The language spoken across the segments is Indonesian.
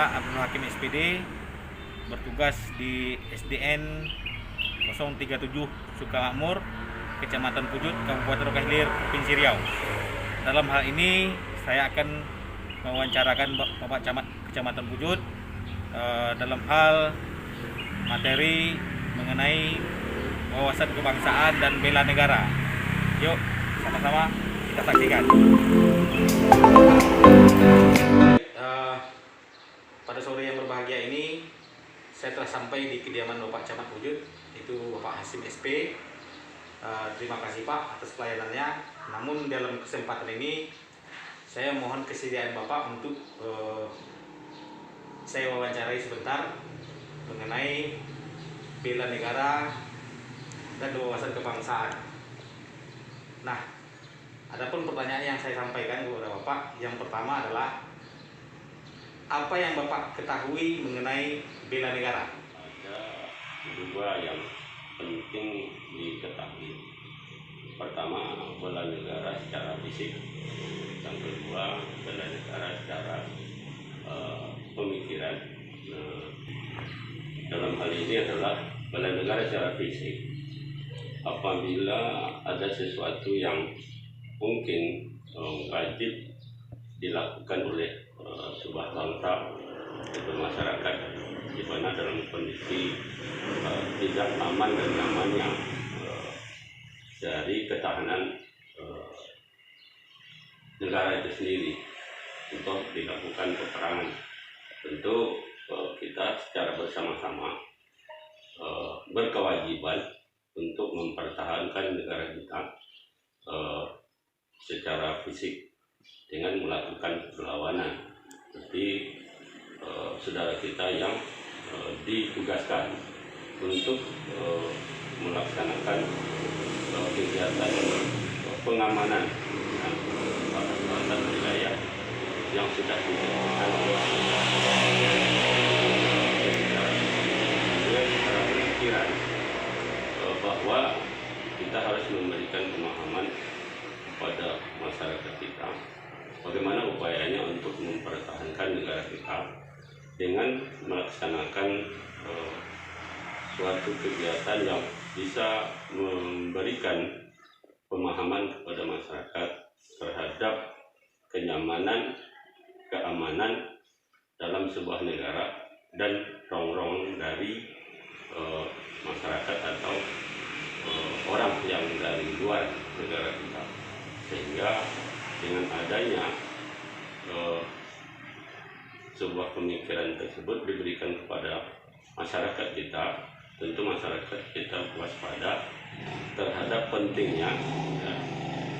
Saya Abdul Hakim SPD, bertugas di SDN 037 Sukamakmur, Kecamatan Pujut, Kabupaten Rokas Hilir, Provinsi Riau. Dalam hal ini saya akan mewawancarakan Bapak Camat Kecamatan Pujut dalam hal materi mengenai wawasan kebangsaan dan bela negara. Yuk, sama-sama kita saksikan. Pada sore yang berbahagia ini, saya telah sampai di kediaman Bapak Camat Pujut, itu Bapak Hasim SP. Terima kasih Pak atas pelayanannya. Namun dalam kesempatan ini, saya mohon kesediaan Bapak untuk saya wawancarai sebentar mengenai bela negara dan wawasan kebangsaan. Nah, adapun pertanyaan yang saya sampaikan kepada Bapak, yang pertama adalah apa yang Bapak ketahui mengenai bela negara? Ada dua yang penting diketahui. Pertama, bela negara secara fisik. Yang kedua, bela negara secara pemikiran. Dalam hal ini adalah bela negara secara fisik. Apabila ada sesuatu yang mungkin wajib dilakukan oleh sebuah bangsa atau masyarakat di mana dalam kondisi tidak aman dan nyamannya dari ketahanan negara itu sendiri untuk dilakukan peperangan. Tentu kita secara bersama-sama berkewajiban untuk mempertahankan negara kita secara fisik dengan melakukan perlawanan seperti saudara kita yang ditugaskan untuk melaksanakan kegiatan pengamanan kawasan wilayah yang sudah ditentukan dengan pemikiran bahwa kita harus memberikan pemahaman kepada masyarakat kita bagaimana upayanya untuk mempertahankan negara kita dengan melaksanakan suatu kegiatan yang bisa memberikan pemahaman kepada masyarakat terhadap kenyamanan, keamanan dalam sebuah negara dan rongrong dari masyarakat atau orang yang dari luar negara kita, sehingga dengan adanya sebuah pemikiran tersebut diberikan kepada masyarakat kita, tentu masyarakat kita waspada terhadap pentingnya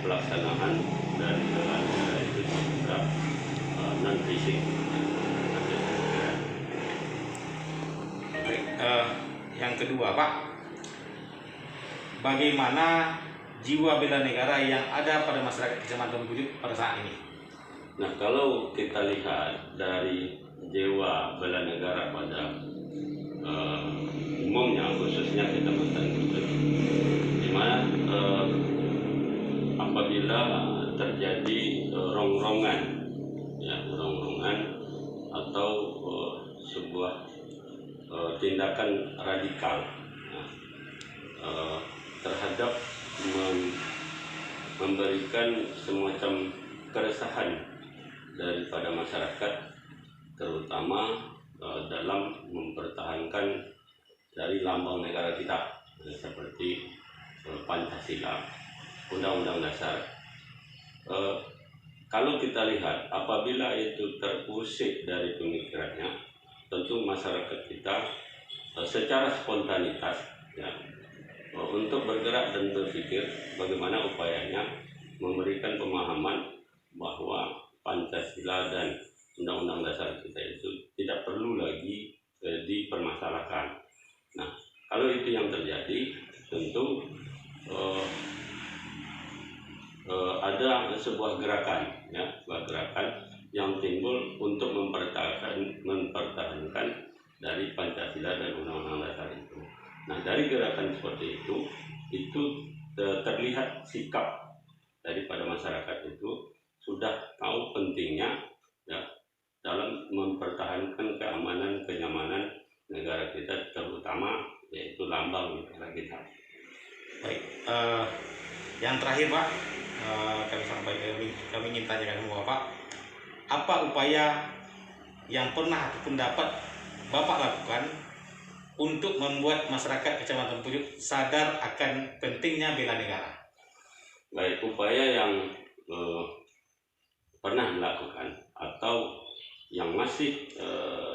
pelaksanaan dan bela negara itu juga non fisik. Yang kedua Pak, bagaimana jiwa bela negara yang ada pada masyarakat Kecamatan Pujut pada saat ini? Nah, kalau kita lihat dari jiwa bela negara pada umumnya, khususnya Kecamatan Pujut, di mana apabila terjadi rongrongan atau sebuah tindakan radikal terhadap memberikan semacam keresahan daripada masyarakat, terutama dalam mempertahankan dari lambang negara kita seperti Pancasila, Undang-Undang Dasar. Kalau kita lihat, apabila itu terusik dari pemikirannya, tentu masyarakat kita secara spontanitas untuk bergerak dan berpikir bagaimana upayanya memberikan pemahaman bahwa Pancasila dan Undang-Undang Dasar kita itu tidak perlu lagi dipermasalahkan. Nah, kalau itu yang terjadi, tentu ada sebuah gerakan yang timbul untuk mempertahankan dari Pancasila dan Undang-Undang Dasar itu. Nah, dari gerakan seperti itu terlihat sikap daripada masyarakat itu sudah tahu pentingnya dalam mempertahankan utama yaitu lambang negara kita. Baik, yang terakhir Pak, kami ingin tanyakan kepada Bapak, apa upaya yang pernah ataupun dapat Bapak lakukan untuk membuat masyarakat Kecamatan Pujuk sadar akan pentingnya bela negara? Baik, upaya yang pernah dilakukan atau yang masih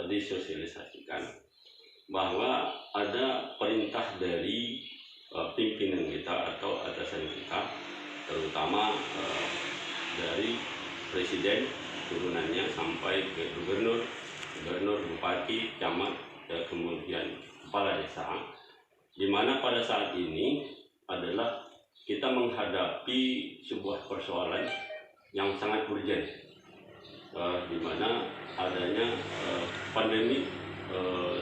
disosialisasikan bahwa ada perintah dari pimpinan kita atau atasan kita, terutama dari presiden turunannya sampai ke gubernur, bupati, camat, kemudian kepala desa, di mana pada saat ini adalah kita menghadapi sebuah persoalan yang sangat urgent, di mana adanya pandemi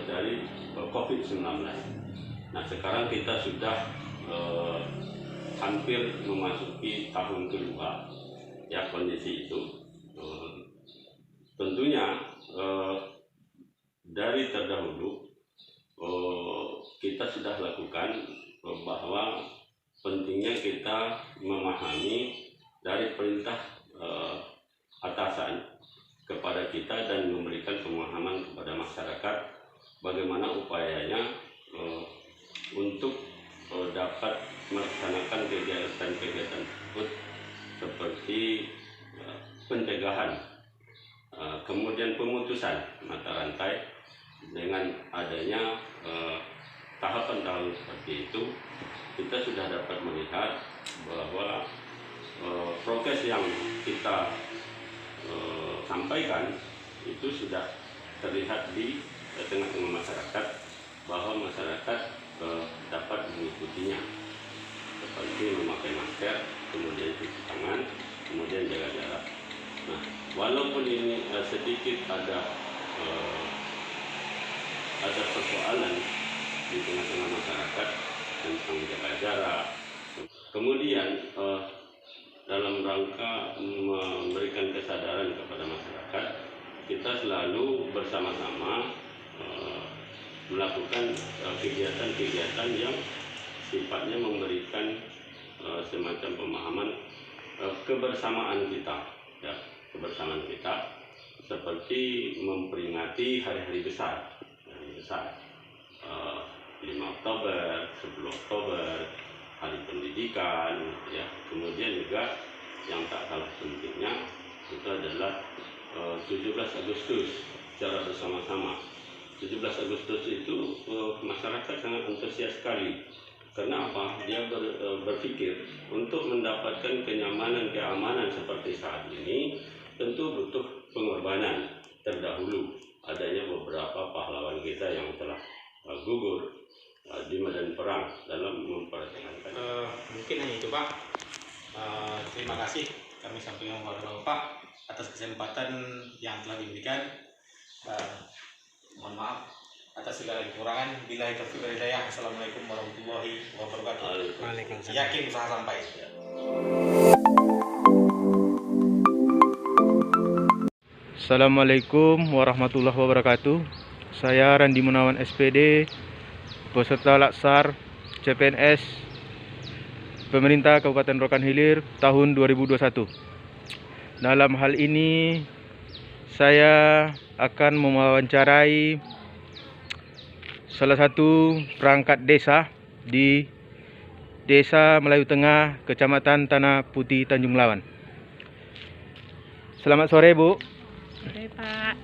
dari COVID-19. Nah, sekarang kita sudah hampir memasuki tahun kedua ya kondisi itu. Tentunya dari terdahulu kita sudah lakukan bahwa pentingnya kita memahami dari perintah atasan kepada kita dan memberikan pemahaman kepada masyarakat bagaimana upayanya untuk dapat melaksanakan kegiatan-kegiatan tersebut seperti pencegahan, kemudian pemutusan mata rantai. Dengan adanya tahapan-tahapan seperti itu, kita sudah dapat melihat bahwa prokes yang kita sampaikan itu sudah terlihat di tengah-tengah masyarakat, bahwa masyarakat dapat mengikutinya, seperti memakai masker, kemudian cuci tangan, kemudian jaga jarak. Nah, walaupun ini sedikit ada persoalan di tengah-tengah masyarakat tentang jaga jarak, kemudian dalam rangka memberikan kesadaran kepada masyarakat, kita selalu bersama-sama melakukan kegiatan-kegiatan yang sifatnya memberikan semacam pemahaman kebersamaan kita, ya, kebersamaan kita seperti memperingati hari-hari besar, 5 Oktober, 10 Oktober, Hari Pendidikan, ya, kemudian juga yang tak kalah pentingnya itu adalah 17 Agustus secara bersama-sama. 17 Agustus itu masyarakat sangat antusias sekali. Karena apa? Dia berpikir untuk mendapatkan kenyamanan, keamanan seperti saat ini tentu butuh pengorbanan terdahulu. Adanya beberapa pahlawan kita yang telah gugur di medan perang dalam mempertahankan. Mungkin hanya itu Pak. Terima kasih kami sampaikan kepada Bapak atas kesempatan yang telah diberikan. Mohon maaf atas segala kekurangan. Billahi taufiq wal hidayah. Assalamualaikum warahmatullahi wabarakatuh. Waalaikumsalam. Yakin usaha sampai. Assalamualaikum warahmatullahi wabarakatuh. Saya Randi Munawan SPD, peserta Laksar CPNS Pemerintah Kabupaten Rokan Hilir tahun 2021. Dalam hal ini saya akan mewawancarai salah satu perangkat desa di Desa Melayu Tengah, Kecamatan Tanah Putih, Tanjung Lawan. Selamat sore, Bu. Sore, Pak.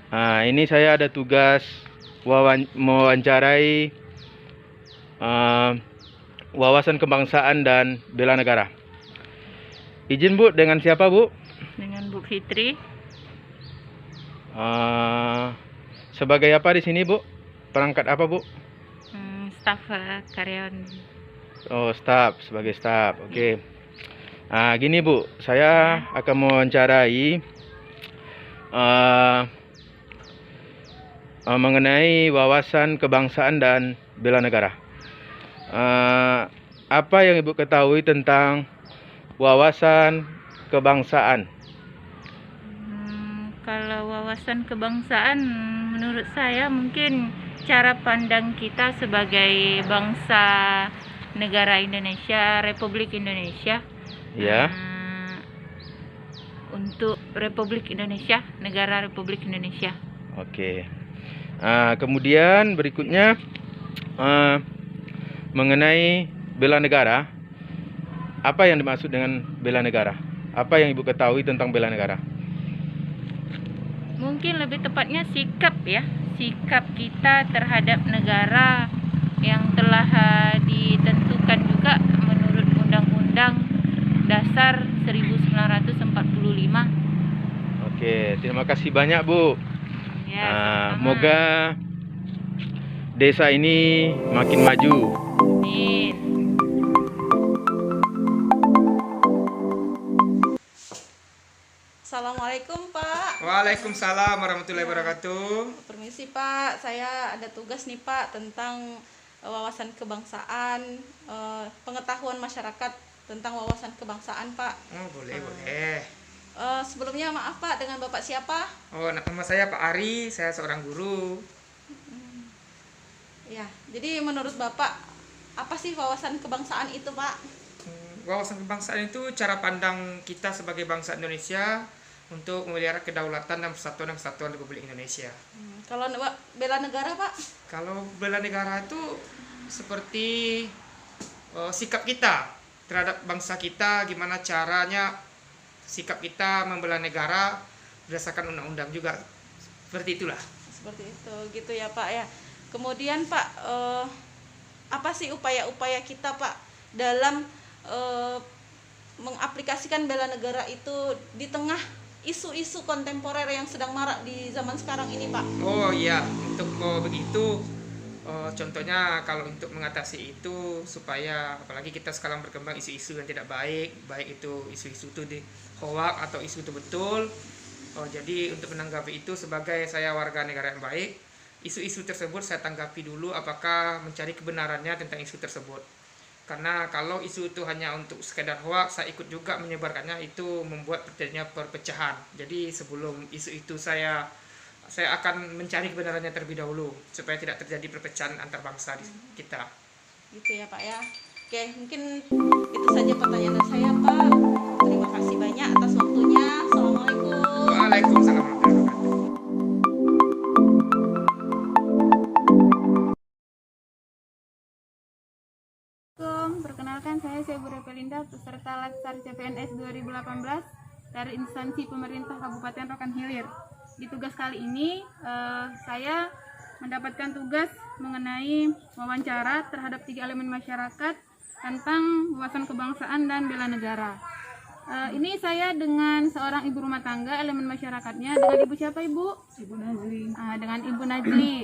Nah, ini saya ada tugas mewawancarai wawasan kebangsaan dan bela negara. Izin, Bu, dengan siapa, Bu? Dengan Bu Fitri. Sebagai apa di sini, Bu? Perangkat apa, Bu? Staf karyawan. Oh, staf, sebagai staf. Oke. Nah, gini, Bu, saya akan mewawancarai mengenai wawasan kebangsaan dan bela negara. Apa yang Ibu ketahui tentang wawasan kebangsaan? Kalau wawasan kebangsaan menurut saya mungkin cara pandang kita sebagai bangsa negara Indonesia, Republik Indonesia. Ya. Untuk Republik Indonesia, negara Republik Indonesia. Oke. Kemudian berikutnya mengenai bela negara. Apa yang dimaksud dengan bela negara? Apa yang Ibu ketahui tentang bela negara? Mungkin lebih tepatnya sikap ya, sikap kita terhadap negara yang telah ditentukan juga menurut Undang-Undang Dasar 1945. Oke, terima kasih banyak Bu. Ya, sama-sama. Semoga desa ini makin maju. Amin. Assalamualaikum Pak. Waalaikumsalam warahmatullahi wabarakatuh. Permisi Pak, saya ada tugas nih Pak tentang wawasan kebangsaan, pengetahuan masyarakat tentang wawasan kebangsaan Pak. Oh boleh. Sebelumnya maaf Pak, dengan Bapak siapa? Oh nama saya Pak Ari, saya seorang guru. Ya, jadi menurut Bapak apa sih wawasan kebangsaan itu Pak? Wawasan kebangsaan itu cara pandang kita sebagai bangsa Indonesia untuk memelihara kedaulatan dan persatuan Republik Indonesia. Kalau bela negara Pak? Kalau bela negara itu seperti sikap kita terhadap bangsa kita, gimana caranya sikap kita membela negara berdasarkan undang-undang juga, seperti itulah. Seperti itu, gitu ya Pak ya. Kemudian Pak, apa sih upaya-upaya kita Pak dalam mengaplikasikan bela negara itu di tengah isu-isu kontemporer yang sedang marak di zaman sekarang ini Pak? Oh iya, untuk begitu contohnya kalau untuk mengatasi itu supaya apalagi kita sekarang berkembang isu-isu yang tidak baik itu isu-isu itu di hoax atau isu itu betul. Jadi untuk menanggapi itu sebagai saya warga negara yang baik, isu-isu tersebut saya tanggapi dulu apakah mencari kebenarannya tentang isu tersebut. Karena kalau isu itu hanya untuk sekedar hoax, saya ikut juga menyebarkannya, itu membuat terjadinya perpecahan. Jadi sebelum isu itu saya akan mencari kebenarannya terlebih dahulu supaya tidak terjadi perpecahan antar bangsa kita. Gitu ya Pak ya. Oke, mungkin itu saja pertanyaan dari saya Pak. Terima kasih banyak atas waktunya. Assalamualaikum. Waalaikumsalam warahmatullahi wabarakatuh. Perkenalkan, saya Ibu Repelinda, peserta Latsar CPNS 2018 dari instansi pemerintah Kabupaten Rokan Hilir. Di tugas kali ini, saya mendapatkan tugas mengenai wawancara terhadap 3 elemen masyarakat tentang wawasan kebangsaan dan bela negara. Ini saya dengan seorang ibu rumah tangga, elemen masyarakatnya. Dengan ibu siapa Ibu? Ibu Najli. Dengan Ibu Najli.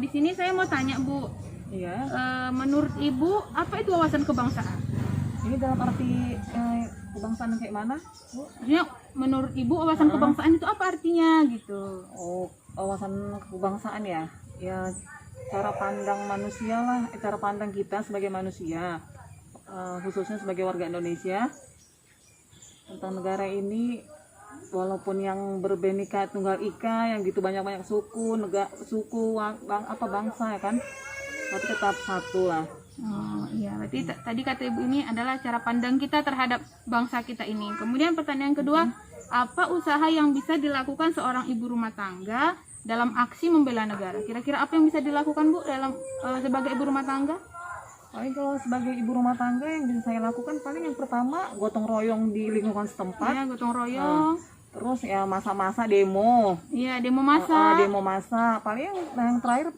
Di sini saya mau tanya Bu. Iya. Menurut Ibu, apa itu wawasan kebangsaan? Ini dalam arti kebangsaan kayak mana? Maksudnya, menurut Ibu wawasan kebangsaan itu apa artinya gitu? Oh, wawasan kebangsaan ya? Ya, cara pandang manusia lah, cara pandang kita sebagai manusia, khususnya sebagai warga Indonesia tentang negara ini. Walaupun yang berbineka tunggal ika, yang gitu banyak-banyak suku, bangsa ya kan, tapi tetap satu lah. Oh iya, berarti tadi kata Ibu ini adalah cara pandang kita terhadap bangsa kita ini. Kemudian pertanyaan kedua, apa usaha yang bisa dilakukan seorang ibu rumah tangga dalam aksi membela negara? Kira-kira apa yang bisa dilakukan Bu dalam sebagai ibu rumah tangga? Paling kalau sebagai ibu rumah tangga yang bisa saya lakukan paling yang pertama gotong royong di lingkungan setempat. Ya, gotong royong. Terus ya masa-masa demo. Iya, demo massa. Demo massa. Paling yang terakhir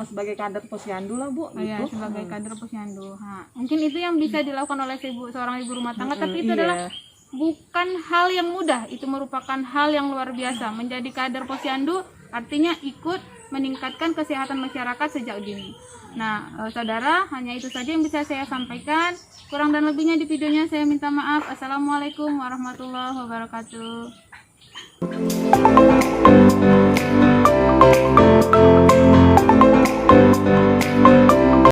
sebagai kader posyandu lah Bu. Iya, gitu. sebagai kader posyandu. Mungkin itu yang bisa dilakukan oleh seorang ibu rumah tangga, tapi itu adalah bukan hal yang mudah. Itu merupakan hal yang luar biasa. Menjadi kader posyandu artinya ikut meningkatkan kesehatan masyarakat sejak dini. Nah, saudara, hanya itu saja yang bisa saya sampaikan. Kurang dan lebihnya di videonya saya minta maaf. Assalamualaikum warahmatullahi wabarakatuh.